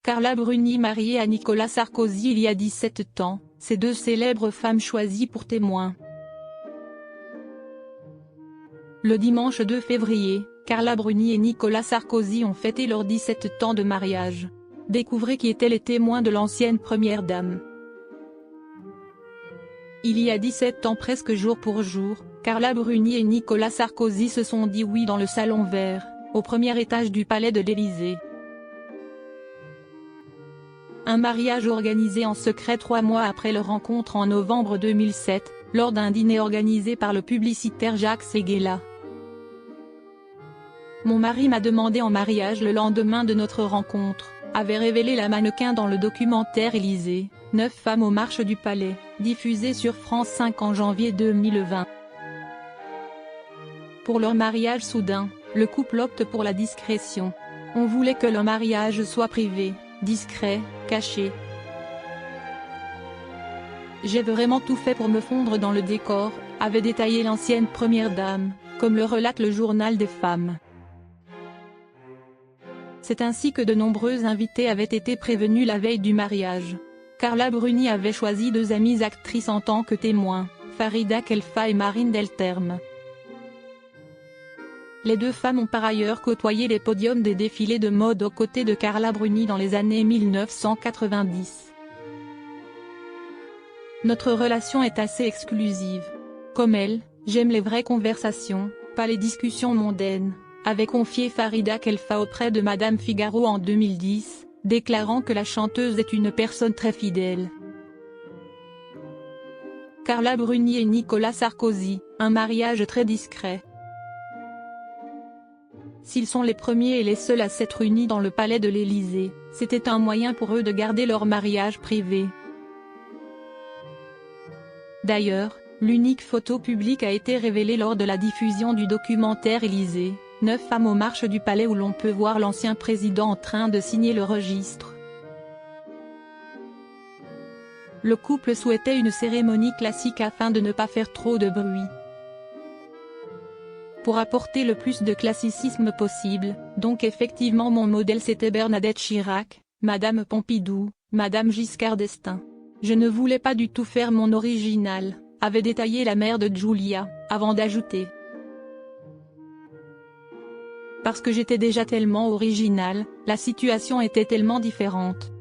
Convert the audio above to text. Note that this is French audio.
Carla Bruni mariée à Nicolas Sarkozy il y a 17 ans, ces deux célèbres femmes choisies pour témoins. Le dimanche 2 février, Carla Bruni et Nicolas Sarkozy ont fêté leurs 17 ans de mariage. Découvrez qui étaient les témoins de l'ancienne première dame. Il y a 17 ans presque jour pour jour, Carla Bruni et Nicolas Sarkozy se sont dit oui dans le salon vert, au premier étage du palais de l'Élysée. Un mariage organisé en secret 3 mois après leur rencontre en novembre 2007, lors d'un dîner organisé par le publicitaire Jacques Séguéla. Mon mari m'a demandé en mariage le lendemain de notre rencontre, avait révélé la mannequin dans le documentaire Élysée, 9 femmes aux marches du palais, diffusé sur France 5 en janvier 2020. Pour leur mariage soudain, le couple opte pour la discrétion. On voulait que leur mariage soit privé, discret, caché. J'ai vraiment tout fait pour me fondre dans le décor, avait détaillé l'ancienne première dame, comme le relate le journal des femmes. C'est ainsi que de nombreux invités avaient été prévenus la veille du mariage. Carla Bruni avait choisi 2 amies actrices en tant que témoins, Farida Khelfa et Marine Delterme. Les 2 femmes ont par ailleurs côtoyé les podiums des défilés de mode aux côtés de Carla Bruni dans les années 1990. Notre relation est assez exclusive. Comme elle, j'aime les vraies conversations, pas les discussions mondaines, avait confié Farida Khelfa auprès de Madame Figaro en 2010, déclarant que la chanteuse est une personne très fidèle. Carla Bruni et Nicolas Sarkozy, un mariage très discret. S'ils sont les premiers et les seuls à s'être unis dans le palais de l'Élysée, c'était un moyen pour eux de garder leur mariage privé. D'ailleurs, l'unique photo publique a été révélée lors de la diffusion du documentaire Élysée, 9 femmes aux marches du palais où l'on peut voir l'ancien président en train de signer le registre. Le couple souhaitait une cérémonie classique afin de ne pas faire trop de bruit. Pour apporter le plus de classicisme possible, donc effectivement mon modèle c'était Bernadette Chirac, Madame Pompidou, Madame Giscard d'Estaing. Je ne voulais pas du tout faire mon original, avait détaillé la mère de Giulia, avant d'ajouter. Parce que j'étais déjà tellement originale, la situation était tellement différente.